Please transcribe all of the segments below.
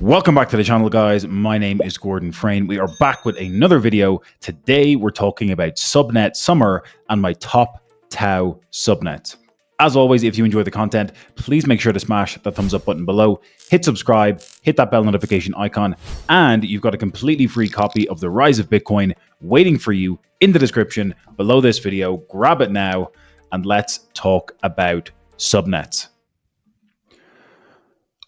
Welcome back to the channel, guys. My name is Gordon Frayne. We are back with another video. Today, we're talking about Subnet Summer and my top TAO subnets. As always, if you enjoy the content, please make sure to smash that thumbs up button below, hit subscribe, hit that bell notification icon, and you've got a completely free copy of The Rise of Bitcoin waiting for you in the description below this video. Grab it now, and let's talk about subnets.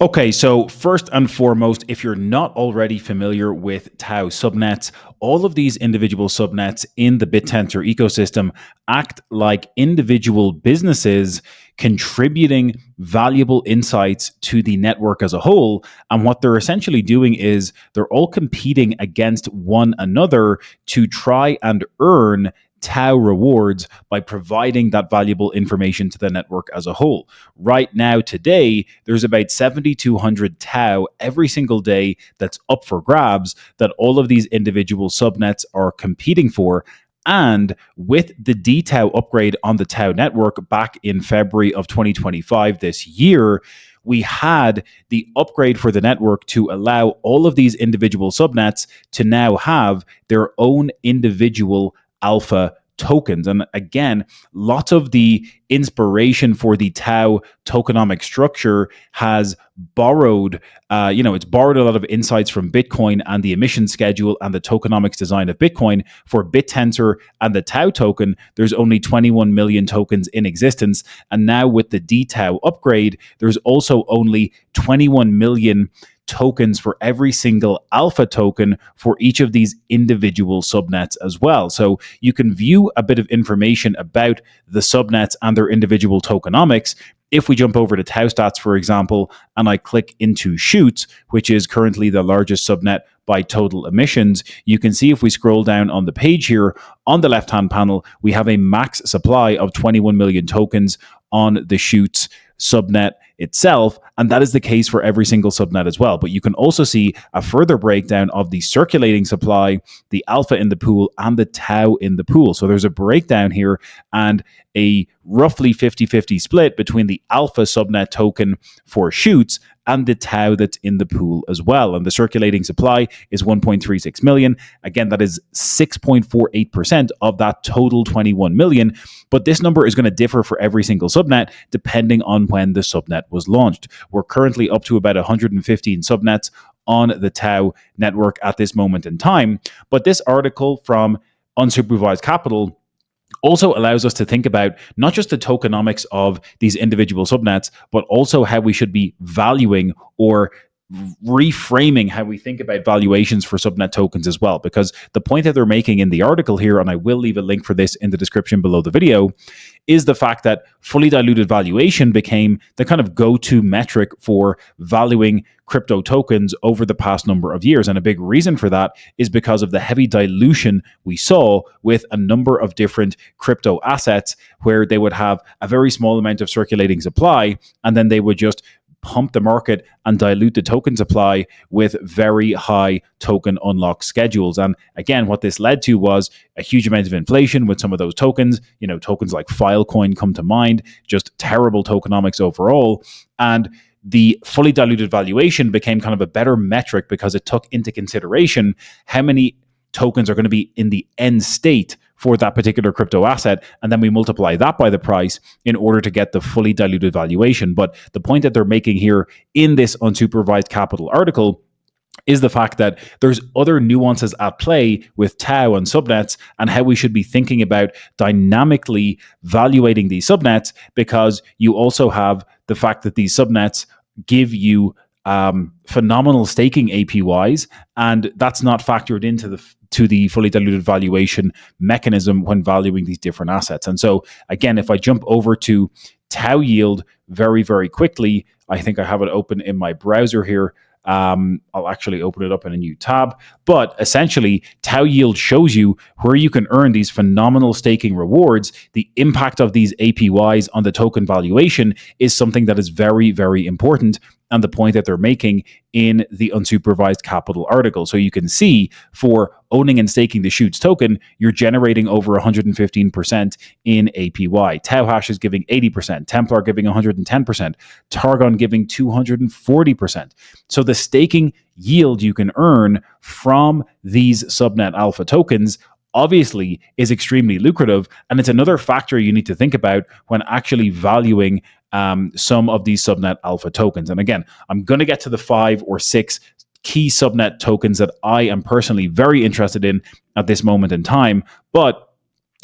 Okay, so first and foremost, if you're not already familiar with TAO subnets, all of these individual subnets in the Bittensor ecosystem act like individual businesses contributing valuable insights to the network as a whole. And what they're essentially doing is they're all competing against one another to try and earn TAO rewards by providing that valuable information to the network as a whole. Right now, today, there's about 7,200 TAO every single day that's up for grabs that all of these individual subnets are competing for. And with the DTAO upgrade on the TAO network back in February of 2025 this year, we had the upgrade for the network to allow all of these individual subnets to now have their own individual alpha tokens. And again, lots of the inspiration for the TAO tokenomic structure has borrowed, it's borrowed a lot of insights from Bitcoin and the emission schedule and the tokenomics design of Bitcoin. For Bittensor and the TAO token, there's only 21 million tokens in existence. And now with the DTAO upgrade, there's also only 21 million tokens for every single alpha token for each of these individual subnets as well. So you can view a bit of information about the subnets and their individual tokenomics. If we jump over to TAO stats, for example, and I click into Shoots, which is currently the largest subnet by total emissions, you can see if we scroll down on the page here, on the left-hand panel, we have a max supply of 21 million tokens on the Shoots subnet itself, and that is the case for every single subnet as well. But you can also see a further breakdown of the circulating supply, the alpha in the pool, and the TAO in the pool. So there's a breakdown here and a roughly 50-50 split between the alpha subnet token for Shoots and the TAO that's in the pool as well. And the circulating supply is 1.36 million. Again, that is 6.48% of that total 21 million. But this number is going to differ for every single subnet depending on when the subnet was launched. We're currently up to about 115 subnets on the TAO network at this moment in time. But this article from Unsupervised Capital also allows us to think about not just the tokenomics of these individual subnets, but also how we should be valuing or reframing how we think about valuations for subnet tokens as well. Because the point that they're making in the article here, and I will leave a link for this in the description below the video, is the fact that fully diluted valuation became the kind of go-to metric for valuing crypto tokens over the past number of years. And a big reason for that is because of the heavy dilution we saw with a number of different crypto assets where they would have a very small amount of circulating supply, and then they would just pump the market and dilute the token supply with very high token unlock schedules. And again, what this led to was a huge amount of inflation with some of those tokens. Tokens like Filecoin come to mind, just terrible tokenomics overall. And the fully diluted valuation became kind of a better metric because it took into consideration how many tokens are going to be in the end state for that particular crypto asset. And then we multiply that by the price in order to get the fully diluted valuation. But the point that they're making here in this Unsupervised Capital article is the fact that there's other nuances at play with TAO and subnets and how we should be thinking about dynamically valuating these subnets, because you also have the fact that these subnets give you phenomenal staking APYs, and that's not factored into the fully diluted valuation mechanism when valuing these different assets. And so again, if I jump over to TAO yield very, very quickly, I think I have it open in my browser here. I'll actually open it up in a new tab. But essentially, TAO yield shows you where you can earn these phenomenal staking rewards. The impact of these APYs on the token valuation is something that is very, very important. and the point that they're making in the unsupervised capital article. So you can see for owning and staking the Shoots token, you're generating over 115% in APY. Tohash is giving 80%, Templar giving 110%, Targon giving 240%. So the staking yield you can earn from these subnet alpha tokens obviously is extremely lucrative. And it's another factor you need to think about when actually valuing some of these subnet alpha tokens. And again, I'm going to get to the 5 or 6 key subnet tokens that I am personally very interested in at this moment in time. But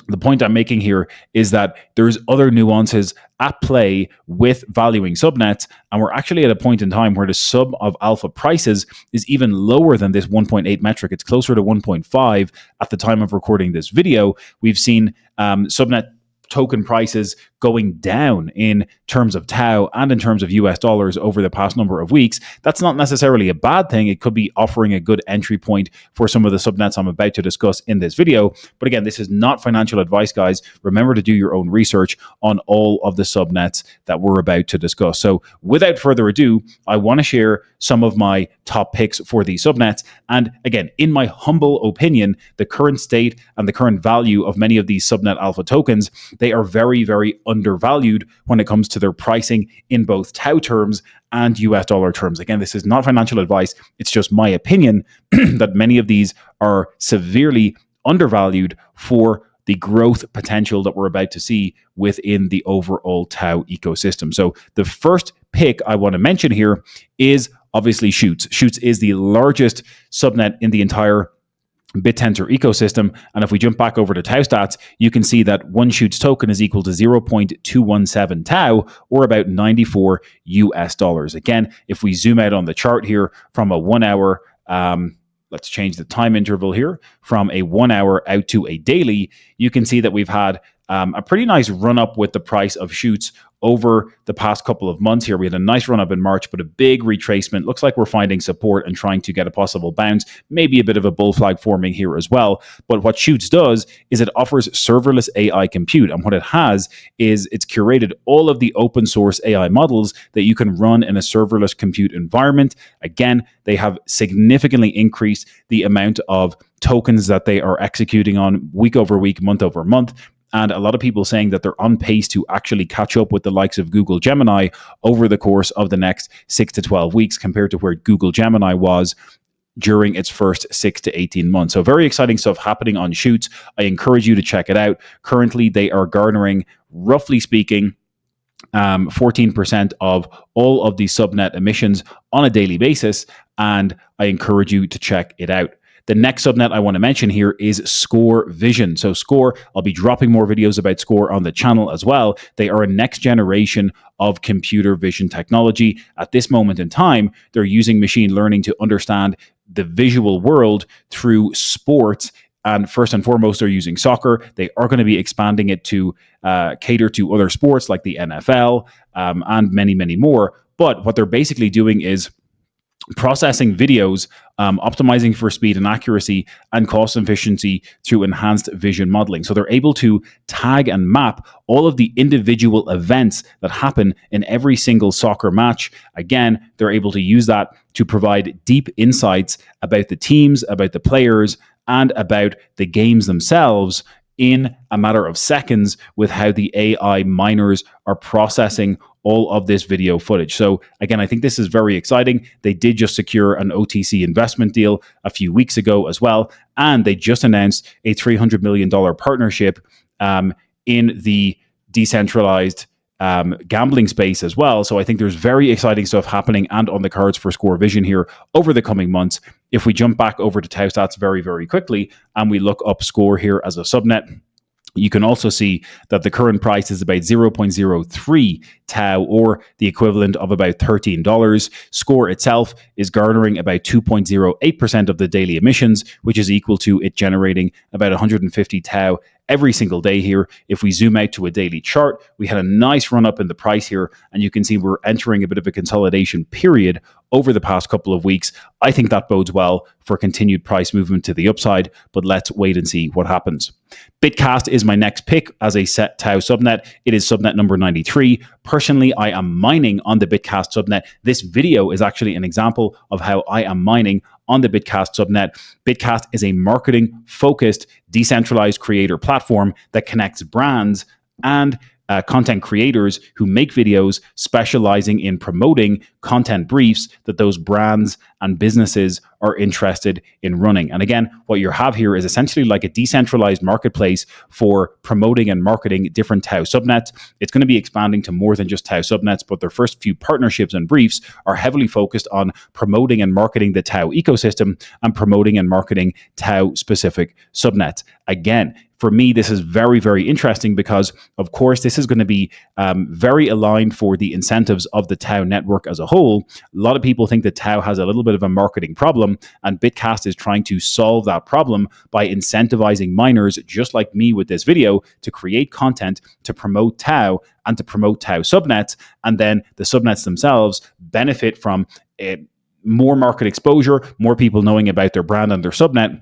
the point I'm making here is that there's other nuances at play with valuing subnets, and we're actually at a point in time where the sub of alpha prices is even lower than this 1.8 metric. It's closer to 1.5 at the time of recording this video. We've seen subnet token prices going down in terms of TAO and in terms of US dollars over the past number of weeks. That's not necessarily a bad thing. It could be offering a good entry point for some of the subnets I'm about to discuss in this video. But again, this is not financial advice, guys. Remember to do your own research on all of the subnets that we're about to discuss. So without further ado, I want to share some of my top picks for these subnets. And again, in my humble opinion, the current state and the current value of many of these subnet alpha tokens, they are very, very undervalued when it comes to their pricing in both TAO terms and US dollar terms. Again, this is not financial advice. It's just my opinion that many of these are severely undervalued for the growth potential that we're about to see within the overall TAO ecosystem. So the first pick I want to mention here is obviously Shoots. Shoots is the largest subnet in the entire Bittensor ecosystem. And if we jump back over to TAO stats, you can see that one Shoots token is equal to 0.217 TAO, or about 94 US dollars. Again, if we zoom out on the chart here from a 1 hour, let's change the time interval here from a 1 hour out to a daily, you can see that we've had a pretty nice run up with the price of Shoots over the past couple of months here. We had a nice run up in March, but a big retracement. Looks like we're finding support and trying to get a possible bounce, maybe a bit of a bull flag forming here as well. But what Shoots does is it offers serverless AI compute. And what it has is it's curated all of the open source AI models that you can run in a serverless compute environment. Again, they have significantly increased the amount of tokens that they are executing on week over week, month over month. And a lot of people saying that they're on pace to actually catch up with the likes of Google Gemini over the course of the next 6 to 12 weeks compared to where Google Gemini was during its first 6 to 18 months. So very exciting stuff happening on Shoots. I encourage you to check it out. Currently, they are garnering, roughly speaking, 14% of all of the subnet emissions on a daily basis. And I encourage you to check it out. The next subnet I want to mention here is Score Vision. So Score, I'll be dropping more videos about Score on the channel as well. They are a next generation of computer vision technology. At this moment in time, they're using machine learning to understand the visual world through sports. And first and foremost, they're using soccer. They are going to be expanding it to cater to other sports like the NFL and many, many more. But what they're basically doing is processing videos, optimizing for speed and accuracy and cost efficiency through enhanced vision modeling. So they're able to tag and map all of the individual events that happen in every single soccer match. Again, they're able to use that to provide deep insights about the teams, about the players, and about the games themselves in a matter of seconds with how the AI miners are processing all of this video footage. So again, I think this is very exciting. They did just secure an OTC investment deal a few weeks ago as well. And they just announced a $300 million partnership in the decentralized gambling space as well. So I think there's very exciting stuff happening and on the cards for Score Vision here over the coming months. If we jump back over to TAO stats very, very quickly and we look up Score here as a subnet, you can also see that the current price is about 0.03 TAO, or the equivalent of about $13. Score itself is garnering about 2.08% of the daily emissions, which is equal to it generating about 150 TAO every single day here. If we zoom out to a daily chart, we had a nice run up in the price here, and you can see we're entering a bit of a consolidation period over the past couple of weeks. I think that bodes well for continued price movement to the upside, but let's wait and see what happens. Bitcast is my next pick as a set TAO subnet. It is subnet number 93. Personally, I am mining on the Bitcast subnet. This video is actually an example of how I am mining on the Bitcast subnet. Bitcast is a marketing-focused, decentralized creator platform that connects brands and content creators who make videos specializing in promoting content briefs that those brands and businesses are interested in running. And again, what you have here is essentially like a decentralized marketplace for promoting and marketing different TAO subnets. It's going to be expanding to more than just TAO subnets, but their first few partnerships and briefs are heavily focused on promoting and marketing the TAO ecosystem and promoting and marketing TAO specific subnets. Again, for me, this is very, very interesting because, of course, this is going to be very aligned for the incentives of the TAO network as a whole. A lot of people think that TAO has a little bit of a marketing problem, and Bitcast is trying to solve that problem by incentivizing miners, just like me with this video, to create content to promote TAO and to promote TAO subnets, and then the subnets themselves benefit from more market exposure, more people knowing about their brand and their subnet,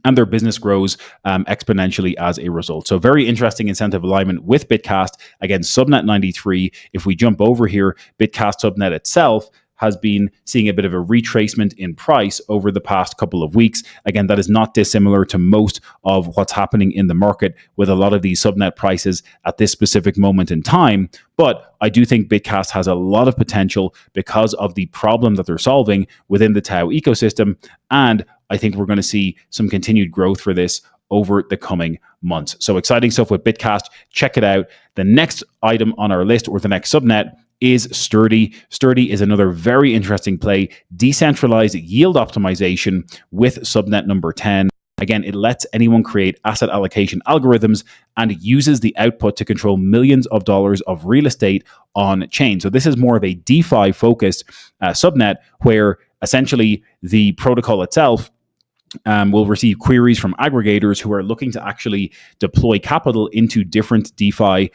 and their business grows exponentially as a result. So very interesting incentive alignment with Bitcast. Again, subnet 93. If we jump over here, Bitcast subnet itself has been seeing a bit of a retracement in price over the past couple of weeks. Again, that is not dissimilar to most of what's happening in the market with a lot of these subnet prices at this specific moment in time. But I do think Bitcast has a lot of potential because of the problem that they're solving within the TAO ecosystem. And I think we're going to see some continued growth for this over the coming months. So exciting stuff with Bitcast. Check it out. The next item on our list, or the next subnet, is Sturdy. Sturdy is another very interesting play, decentralized yield optimization with subnet number 10. Again, it lets anyone create asset allocation algorithms and uses the output to control millions of dollars of real estate on chain. So this is more of a DeFi focused subnet where essentially the protocol itself will receive queries from aggregators who are looking to actually deploy capital into different DeFi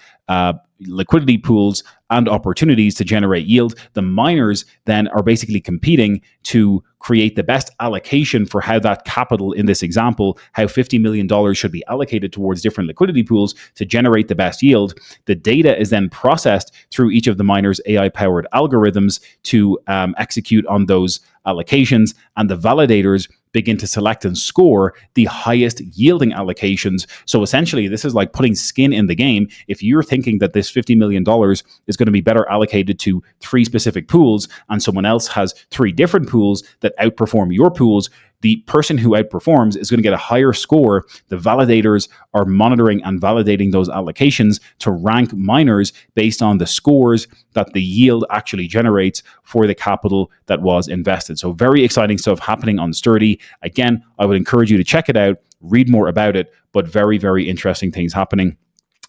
liquidity pools and opportunities to generate yield. The miners then are basically competing to create the best allocation for how that capital, in this example, how $50 million should be allocated towards different liquidity pools to generate the best yield. The data is then processed through each of the miners' AI-powered algorithms to execute on those allocations, and the validators begin to select and score the highest yielding allocations. So essentially, this is like putting skin in the game. If you're thinking that this $50 million is going to be better allocated to 3 specific pools, and someone else has 3 different pools that outperform your pools, the person who outperforms is going to get a higher score. The validators are monitoring and validating those allocations to rank miners based on the scores that the yield actually generates for the capital that was invested. So very exciting stuff happening on Sturdy. Again, I would encourage you to check it out, read more about it, but very, very interesting things happening.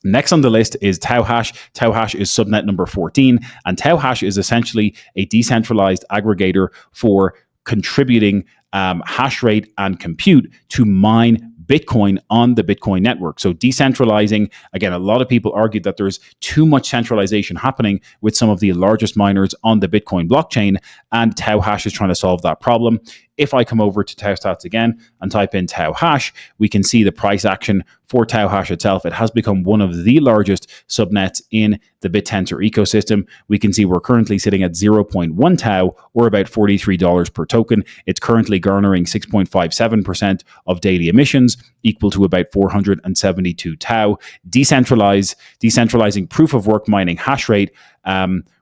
Next on the list is Tohash. Tohash is subnet number 14, and Tohash is essentially a decentralized aggregator for contributing hash rate and compute to mine Bitcoin on the Bitcoin network. So decentralizing, again, a lot of people argue that there's too much centralization happening with some of the largest miners on the Bitcoin blockchain, and Tohash is trying to solve that problem. If I come over to TAO Stats again and type in Tohash, we can see the price action for Tohash itself. It has become one of the largest subnets in the Bittensor ecosystem. We can see we're currently sitting at 0.1 TAO, or about $43 per token. It's currently garnering 6.57% of daily emissions, equal to about 472 TAO. Decentralizing proof of work mining hash rate,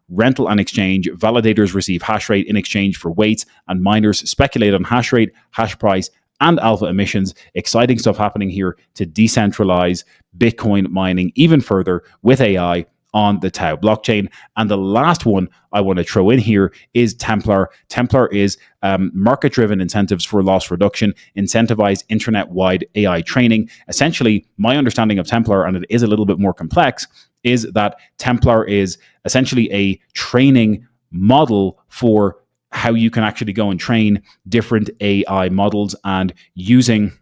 rental and exchange. Validators receive hash rate in exchange for weights, and miners speculate on hash rate, hash price, and alpha emissions. Exciting stuff happening here to decentralize Bitcoin mining even further with AI on the TAO blockchain. And the last one I want to throw in here is Templar. Templar is market-driven incentives for loss reduction, incentivized internet-wide AI training. Essentially, my understanding of Templar, and it is a little bit more complex, is that Templar is essentially a training model for how you can actually go and train different AI models, and using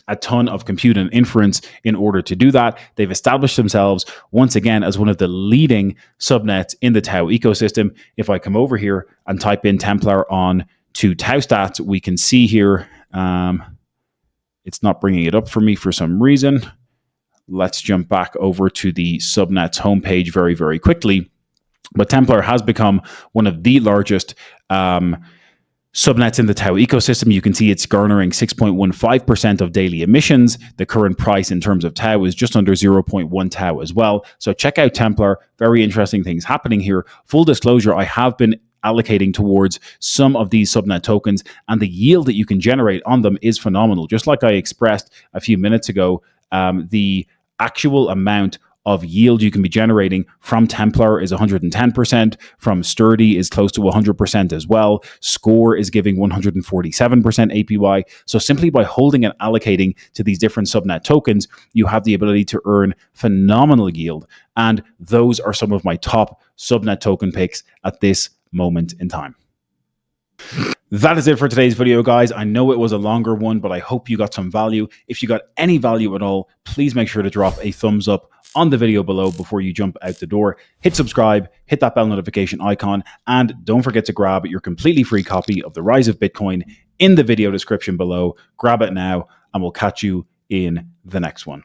a ton of compute and inference in order to do that. They've established themselves once again as one of the leading subnets in the TAO ecosystem. If I come over here and type in Templar on to TAO stats, we can see here, it's not bringing it up for me for some reason. Let's jump back over to the subnets homepage very, very quickly. But Templar has become one of the largest subnets in the TAO ecosystem. You can see it's garnering 6.15% of daily emissions. The current price in terms of TAO is just under 0.1 TAO as well. So check out Templar. Very interesting things happening here. Full disclosure, I have been allocating towards some of these subnet tokens, and the yield that you can generate on them is phenomenal. Just like I expressed a few minutes ago, the actual amount of yield you can be generating from Templar is 110%, from Sturdy is close to 100% as well. Score is giving 147% APY. So simply by holding and allocating to these different subnet tokens, you have the ability to earn phenomenal yield. And those are some of my top subnet token picks at this moment in time. That is it for today's video, guys. I know it was a longer one, but I hope you got some value. If you got any value at all, please make sure to drop a thumbs up on the video below before you jump out the door. Hit subscribe, hit that bell notification icon, and don't forget to grab your completely free copy of The Rise of Bitcoin in the video description below. Grab it now, and we'll catch you in the next one.